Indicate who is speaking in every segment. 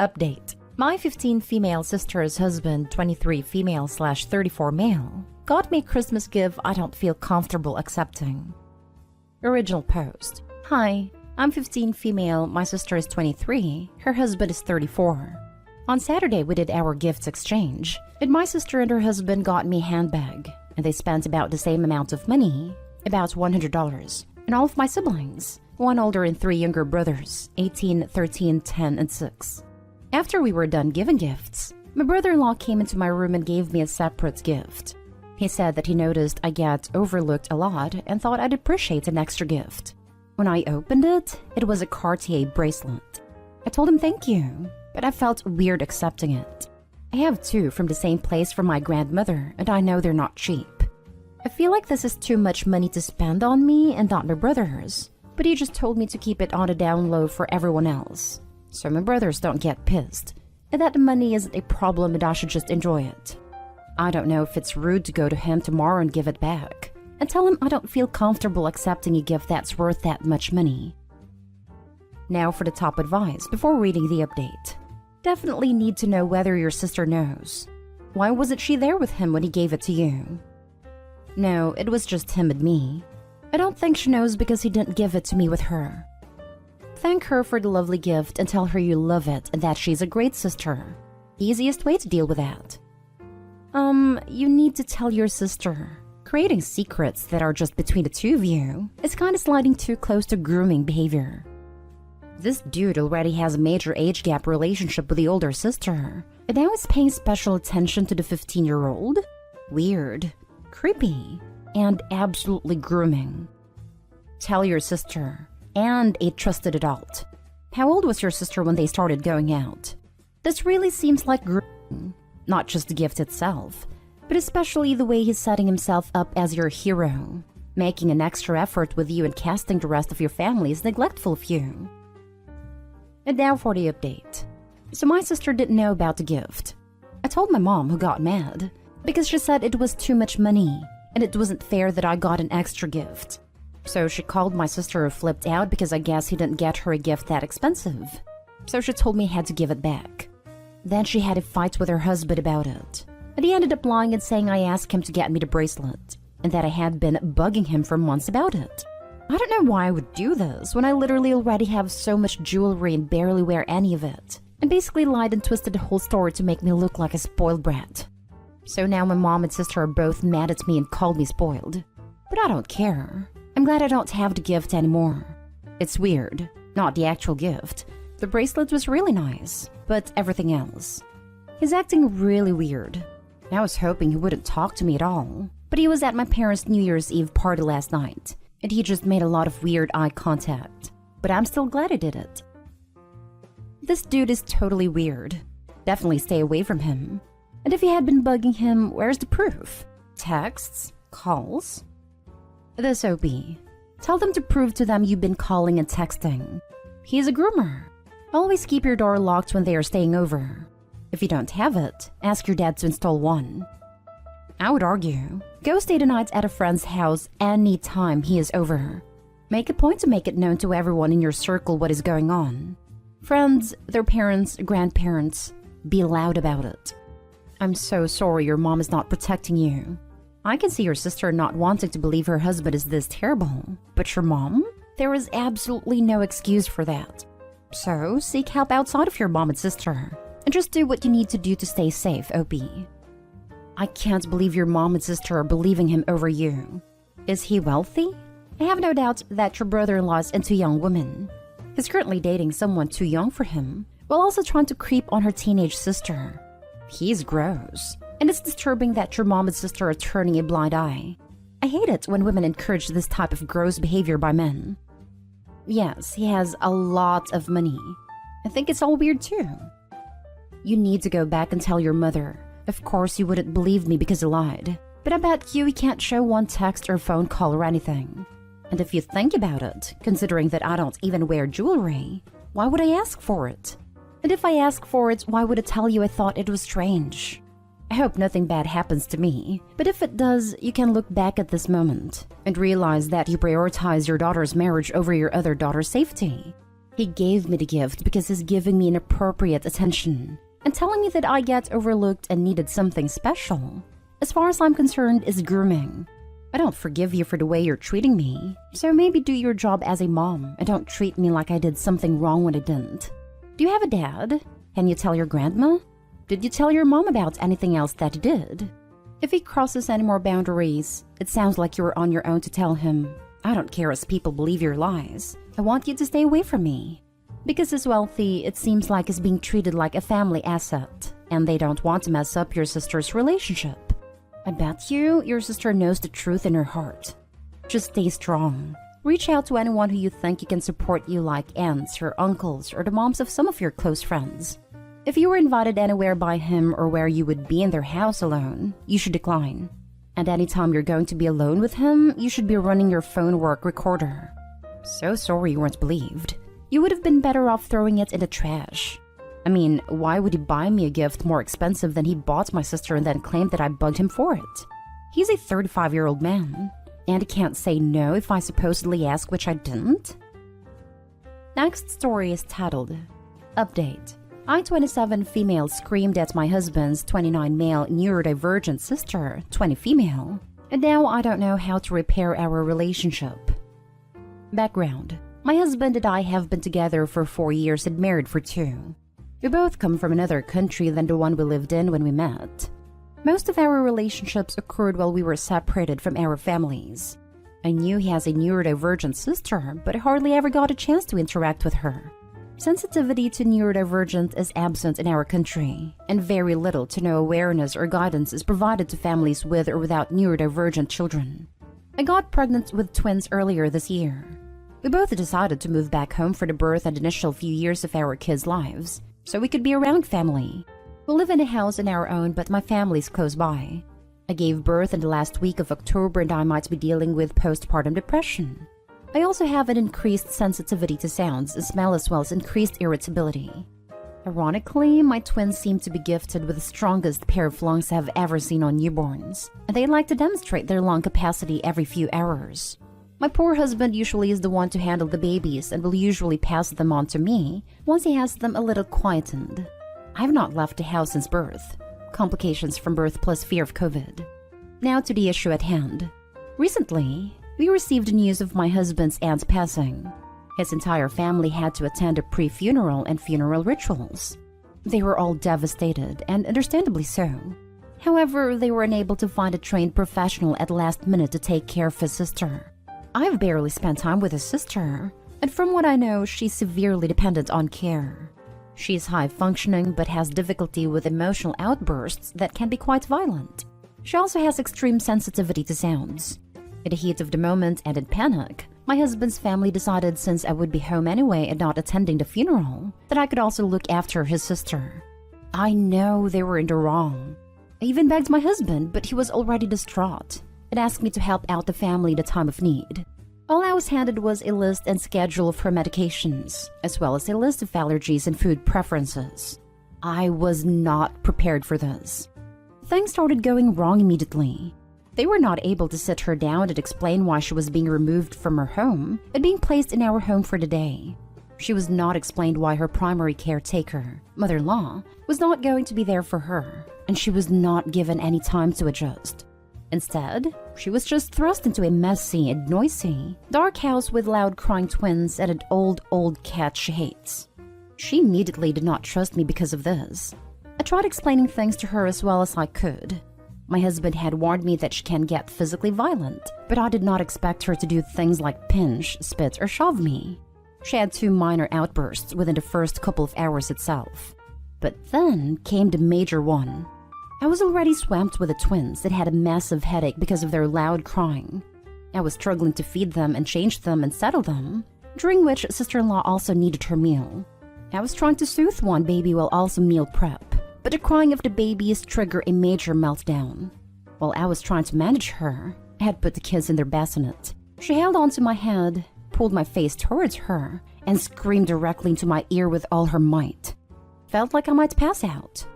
Speaker 1: Update. My 15 female sister's husband, 23 female/34 male, got me a Christmas gift I don't feel comfortable accepting. Original post. Hi, I'm 15 female, my sister is 23, her husband is 34. On Saturday we did our gifts exchange, and my sister and her husband got me a handbag, and they spent about the same amount of money, about $100, and all of my siblings, 1 older and 3 younger brothers, 18, 13, 10, and 6. After we were done giving gifts, my brother-in-law came into my room and gave me a separate gift. He said that he noticed I get overlooked a lot and thought I'd appreciate an extra gift. When I opened it, it was a Cartier bracelet. I told him thank you, but I felt weird accepting it. I have 2 from the same place from my grandmother, and I know they're not cheap. I feel like this is too much money to spend on me and not my brothers, but he just told me to keep it on a down low for everyone else, so my brothers don't get pissed, and that the money isn't a problem and I should just enjoy it. I don't know if it's rude to go to him tomorrow and give it back, and tell him I don't feel comfortable accepting a gift that's worth that much money. Now for the top advice before reading the update. Definitely need to know whether your sister knows. Why wasn't she there with him when he gave it to you? No, it was just him and me. I don't think she knows because he didn't give it to me with her. Thank her for the lovely gift and tell her you love it and that she's a great sister. Easiest way to deal with that. You need to tell your sister. Creating secrets that are just between the two of you is kind of sliding too close to grooming behavior. This dude already has a major age gap relationship with the older sister, and now is paying special attention to the 15-year-old? Weird, creepy, and absolutely grooming. Tell your sister, and a trusted adult. How old was your sister when they started going out? This really seems like grooming, not just the gift itself, but especially the way he's setting himself up as your hero, making an extra effort with you and casting the rest of your family as neglectful of you. And now for the update. So my sister didn't know about the gift. I told my mom, who got mad, because she said it was too much money, and it wasn't fair that I got an extra gift. So she called my sister who flipped out because I guess he didn't get her a gift that expensive. So she told me I had to give it back. Then she had a fight with her husband about it, and he ended up lying and saying I asked him to get me the bracelet, and that I had been bugging him for months about it. I don't know why I would do this when I literally already have so much jewelry and barely wear any of it, and basically lied and twisted the whole story to make me look like a spoiled brat. So now my mom and sister are both mad at me and called me spoiled. But I don't care. I'm glad I don't have the gift anymore. It's weird, not the actual gift. The bracelet was really nice, but everything else. He's acting really weird. I was hoping he wouldn't talk to me at all, but he was at my parents' New Year's Eve party last night, and he just made a lot of weird eye contact. But I'm still glad I did it. This dude is totally weird. Definitely stay away from him. And if you had been bugging him, where's the proof? Texts? Calls? This OP. Tell them to prove to them you've been calling and texting. He's a groomer. Always keep your door locked when they are staying over. If you don't have it, ask your dad to install one. I would argue, go stay the night at a friend's house any time he is over. Make a point to make it known to everyone in your circle what is going on. Friends, their parents, grandparents, be loud about it. I'm so sorry your mom is not protecting you. I can see your sister not wanting to believe her husband is this terrible, but your mom? There is absolutely no excuse for that. So, seek help outside of your mom and sister, and just do what you need to do to stay safe, OP. I can't believe your mom and sister are believing him over you. Is he wealthy? I have no doubt that your brother-in-law is into young women. He's currently dating someone too young for him, while also trying to creep on her teenage sister. He's gross, and it's disturbing that your mom and sister are turning a blind eye. I hate it when women encourage this type of gross behavior by men. Yes, he has a lot of money. I think it's all weird too. You need to go back and tell your mother. Of course you wouldn't believe me because I lied, but I bet you he can't show one text or phone call or anything. And if you think about it, considering that I don't even wear jewelry, why would I ask for it? And if I ask for it, why would I tell you I thought it was strange? I hope nothing bad happens to me, but if it does, you can look back at this moment and realize that you prioritize your daughter's marriage over your other daughter's safety. He gave me the gift because he's giving me inappropriate attention and telling me that I get overlooked and needed something special. As far as I'm concerned, is grooming. I don't forgive you for the way you're treating me, so maybe do your job as a mom and don't treat me like I did something wrong when I didn't. Do you have a dad? Can you tell your grandma? Did you tell your mom about anything else that he did? If he crosses any more boundaries, it sounds like you were on your own to tell him. I don't care as people believe your lies. I want you to stay away from me. Because he's wealthy, it seems like he's being treated like a family asset, and they don't want to mess up your sister's relationship. I bet your sister knows the truth in her heart. Just stay strong. Reach out to anyone who you think you can support you, like aunts or uncles or the moms of some of your close friends. If you were invited anywhere by him or where you would be in their house alone, you should decline. And anytime you're going to be alone with him, you should be running your phone work recorder. So sorry you weren't believed. You would have been better off throwing it in the trash. I mean, why would he buy me a gift more expensive than he bought my sister and then claimed that I bugged him for it? He's a 35-year-old man, and he can't say no if I supposedly ask, which I didn't. Next story is titled, Update. I-27 female screamed at my husband's 29 male neurodivergent sister, 20 female, and now I don't know how to repair our relationship. Background. My husband and I have been together for 4 years and married for 2. We both come from another country than the one we lived in when we met. Most of our relationships occurred while we were separated from our families. I knew he has a neurodivergent sister, but I hardly ever got a chance to interact with her. Sensitivity to neurodivergent is absent in our country, and very little to no awareness or guidance is provided to families with or without neurodivergent children. I got pregnant with twins earlier this year. We both decided to move back home for the birth and initial few years of our kids' lives, so we could be around family. We live in a house on our own, but my family's close by. I gave birth in the last week of October and I might be dealing with postpartum depression. I also have an increased sensitivity to sounds and smell as well as increased irritability. Ironically, my twins seem to be gifted with the strongest pair of lungs I have ever seen on newborns, and they like to demonstrate their lung capacity every few hours. My poor husband usually is the one to handle the babies and will usually pass them on to me once he has them a little quietened. I have not left the house since birth. Complications from birth plus fear of COVID. Now to the issue at hand. Recently, we received news of my husband's aunt's passing. His entire family had to attend a pre-funeral and funeral rituals. They were all devastated, and understandably so. However, they were unable to find a trained professional at the last minute to take care of his sister. I've barely spent time with his sister, and from what I know, she's severely dependent on care. She's high-functioning but has difficulty with emotional outbursts that can be quite violent. She also has extreme sensitivity to sounds. In the heat of the moment and in panic, my husband's family decided since I would be home anyway and not attending the funeral, that I could also look after his sister. I know they were in the wrong. I even begged my husband, but he was already distraught and asked me to help out the family at a time of need. All I was handed was a list and schedule of her medications, as well as a list of allergies and food preferences. I was not prepared for this. Things started going wrong immediately. They were not able to sit her down and explain why she was being removed from her home and being placed in our home for the day. She was not explained why her primary caretaker, mother-in-law, was not going to be there for her, and she was not given any time to adjust. Instead, she was just thrust into a messy and noisy, dark house with loud crying twins and an old cat she hates. She immediately did not trust me because of this. I tried explaining things to her as well as I could. My husband had warned me that she can get physically violent, but I did not expect her to do things like pinch, spit, or shove me. She had 2 minor outbursts within the first couple of hours itself. But then came the major one. I was already swamped with the twins that had a massive headache because of their loud crying. I was struggling to feed them and change them and settle them, during which sister-in-law also needed her meal. I was trying to soothe one baby while also meal prep, but the crying of the babies triggered a major meltdown. While I was trying to manage her, I had put the kids in their bassinet. She held onto my head, pulled my face towards her, and screamed directly into my ear with all her might. Felt like I might pass out.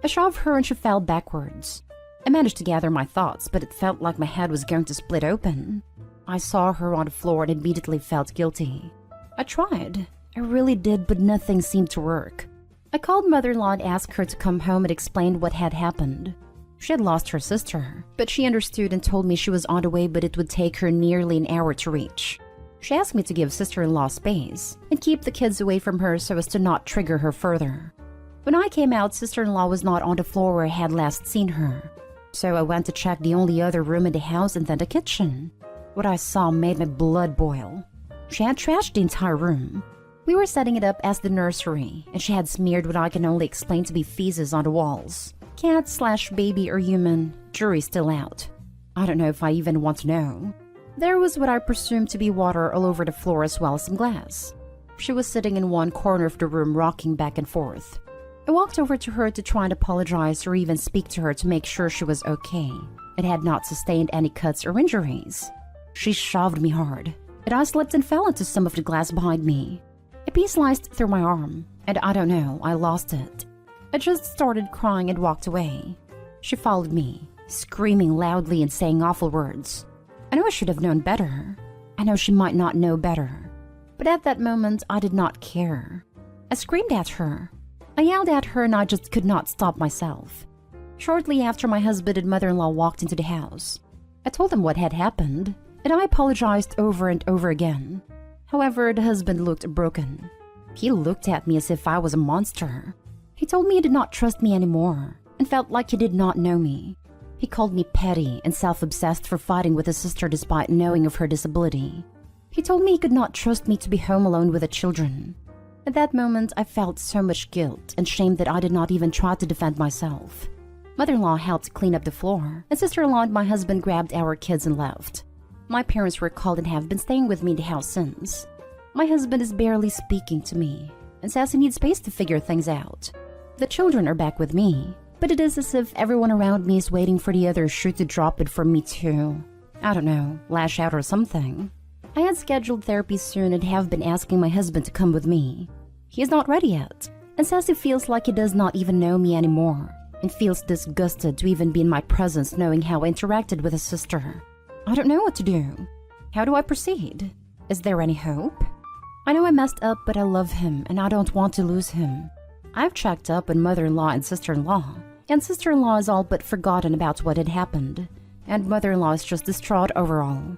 Speaker 1: I shoved her and she fell backwards. I managed to gather my thoughts, but it felt like my head was going to split open. I saw her on the floor and immediately felt guilty. I tried. I really did, but nothing seemed to work. I called mother-in-law and asked her to come home and explain what had happened. She had lost her sister, but she understood and told me she was on the way, but it would take her nearly an hour to reach. She asked me to give sister-in-law space and keep the kids away from her so as to not trigger her further. When I came out, sister-in-law was not on the floor where I had last seen her. So I went to check the only other room in the house and then the kitchen. What I saw made my blood boil. She had trashed the entire room. We were setting it up as the nursery, and she had smeared what I can only explain to be feces on the walls. Cat/baby or human, jury's still out. I don't know if I even want to know. There was what I presumed to be water all over the floor as well as some glass. She was sitting in one corner of the room rocking back and forth. I walked over to her to try and apologize or even speak to her to make sure she was okay and had not sustained any cuts or injuries. She shoved me hard, and I slipped and fell into some of the glass behind me. A piece sliced through my arm, and I don't know, I lost it. I just started crying and walked away. She followed me, screaming loudly and saying awful words. I know I should have known better. I know she might not know better. But at that moment, I did not care. I screamed at her. I yelled at her and I just could not stop myself. Shortly after, my husband and mother-in-law walked into the house. I told them what had happened, and I apologized over and over again. However, the husband looked broken. He looked at me as if I was a monster. He told me he did not trust me anymore and felt like he did not know me. He called me petty and self-obsessed for fighting with his sister despite knowing of her disability. He told me he could not trust me to be home alone with the children. At that moment, I felt so much guilt and shame that I did not even try to defend myself. Mother-in-law helped clean up the floor, and sister-in-law and my husband grabbed our kids and left. My parents were called and have been staying with me in the house since. My husband is barely speaking to me and says he needs space to figure things out. The children are back with me, but it is as if everyone around me is waiting for the other shoe to drop it for me too. I don't know, lash out or something. I had scheduled therapy soon and have been asking my husband to come with me. He is not ready yet and says he feels like he does not even know me anymore and feels disgusted to even be in my presence knowing how I interacted with his sister. I don't know what to do. How do I proceed? Is there any hope? I know I messed up, but I love him and I don't want to lose him. I've checked up on mother-in-law and sister-in-law is all but forgotten about what had happened, and mother-in-law is just distraught overall.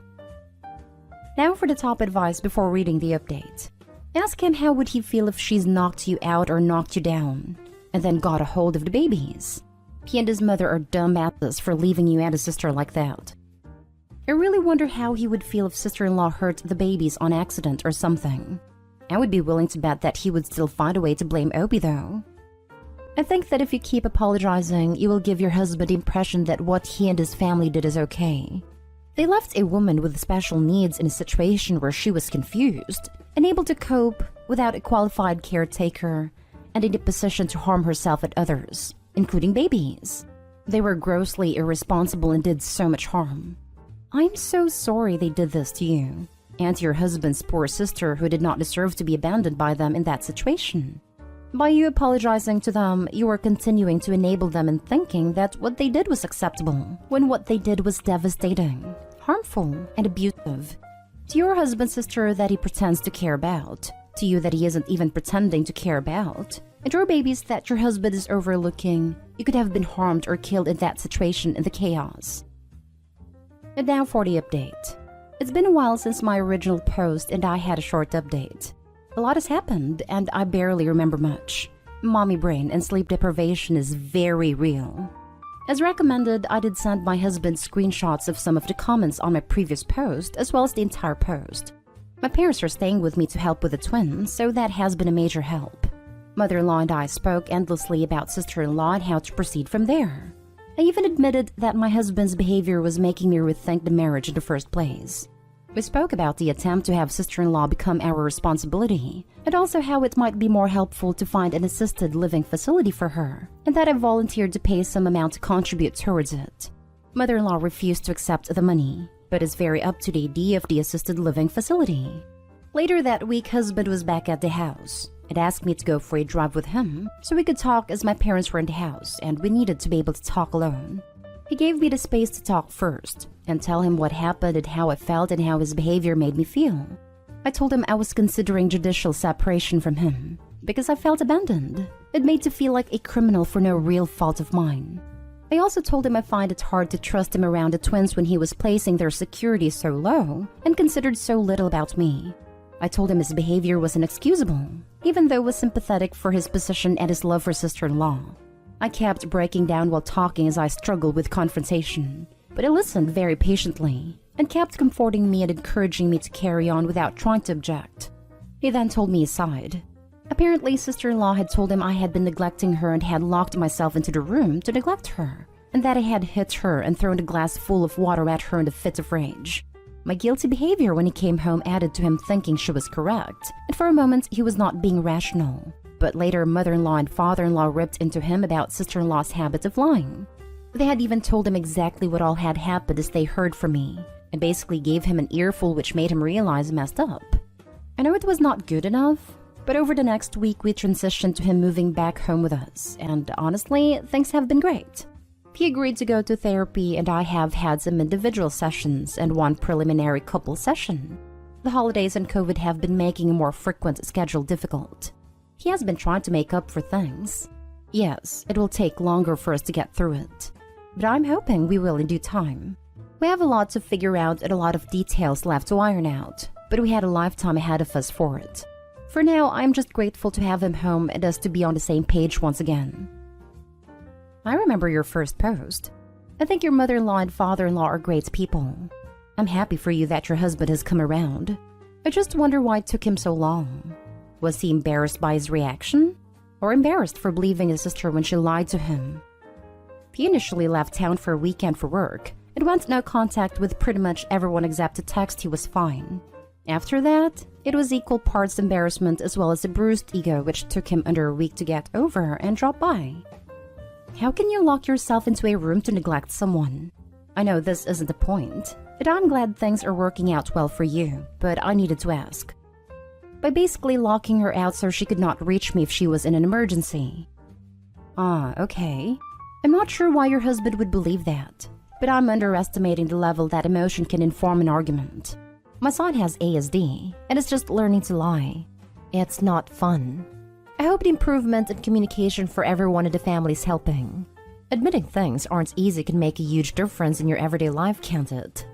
Speaker 1: Now for the top advice before reading the update. Ask him how would he feel if she's knocked you out or knocked you down, and then got a hold of the babies. He and his mother are dumbasses for leaving you and his sister like that. I really wonder how he would feel if sister-in-law hurt the babies on accident or something. I would be willing to bet that he would still find a way to blame Opie though. I think that if you keep apologizing, you will give your husband the impression that what he and his family did is okay. They left a woman with special needs in a situation where she was confused, unable to cope without a qualified caretaker, and in a position to harm herself and others, including babies. They were grossly irresponsible and did so much harm. I'm so sorry they did this to you, and to your husband's poor sister who did not deserve to be abandoned by them in that situation. By you apologizing to them, you are continuing to enable them in thinking that what they did was acceptable, when what they did was devastating, harmful, and abusive. To your husband's sister that he pretends to care about, to you that he isn't even pretending to care about, and your babies that your husband is overlooking, you could have been harmed or killed in that situation in the chaos. And now for the update. It's been a while since my original post and I had a short update. A lot has happened and I barely remember much. Mommy brain and sleep deprivation is very real. As recommended, I did send my husband screenshots of some of the comments on my previous post as well as the entire post. My parents are staying with me to help with the twins, so that has been a major help. Mother-in-law and I spoke endlessly about sister-in-law and how to proceed from there. I even admitted that my husband's behavior was making me rethink the marriage in the first place. We spoke about the attempt to have sister-in-law become our responsibility, and also how it might be more helpful to find an assisted living facility for her, and that I volunteered to pay some amount to contribute towards it. Mother-in-law refused to accept the money, but is very up to the idea of the assisted living facility. Later that week, husband was back at the house and asked me to go for a drive with him so we could talk as my parents were in the house and we needed to be able to talk alone. He gave me the space to talk first and tell him what happened and how I felt and how his behavior made me feel. I told him I was considering judicial separation from him because I felt abandoned and made to feel like a criminal for no real fault of mine. I also told him I find it hard to trust him around the twins when he was placing their security so low and considered so little about me. I told him his behavior was inexcusable, even though I was sympathetic for his position and his love for sister-in-law. I kept breaking down while talking as I struggled with confrontation, but he listened very patiently and kept comforting me and encouraging me to carry on without trying to object. He then told me his side. Apparently, sister-in-law had told him I had been neglecting her and had locked myself into the room to neglect her, and that I had hit her and thrown a glass full of water at her in a fit of rage. My guilty behavior when he came home added to him thinking she was correct, and for a moment he was not being rational. But later, mother-in-law and father-in-law ripped into him about sister-in-law's habit of lying. They had even told him exactly what all had happened as they heard from me, and basically gave him an earful which made him realize he messed up. I know it was not good enough, but over the next week we transitioned to him moving back home with us, and honestly, things have been great. He agreed to go to therapy, and I have had some individual sessions and one preliminary couple session. The holidays and COVID have been making a more frequent schedule difficult. He has been trying to make up for things. Yes, it will take longer for us to get through it, but I'm hoping we will in due time. We have a lot to figure out and a lot of details left to iron out, but we had a lifetime ahead of us for it. For now, I'm just grateful to have him home and us to be on the same page once again. I remember your first post. I think your mother-in-law and father-in-law are great people. I'm happy for you that your husband has come around. I just wonder why it took him so long. Was he embarrassed by his reaction? Or embarrassed for believing his sister when she lied to him? He initially left town for a weekend for work and went no contact with pretty much everyone except to text he was fine. After that, it was equal parts embarrassment as well as a bruised ego which took him under a week to get over and drop by. How can you lock yourself into a room to neglect someone? I know this isn't the point, but I'm glad things are working out well for you, but I needed to ask. By basically locking her out so she could not reach me if she was in an emergency. Ah, okay. I'm not sure why your husband would believe that, but I'm underestimating the level that emotion can inform an argument. My son has ASD, and is just learning to lie. It's not fun. I hope the improvement in communication for everyone in the family is helping. Admitting things aren't easy can make a huge difference in your everyday life, can't it?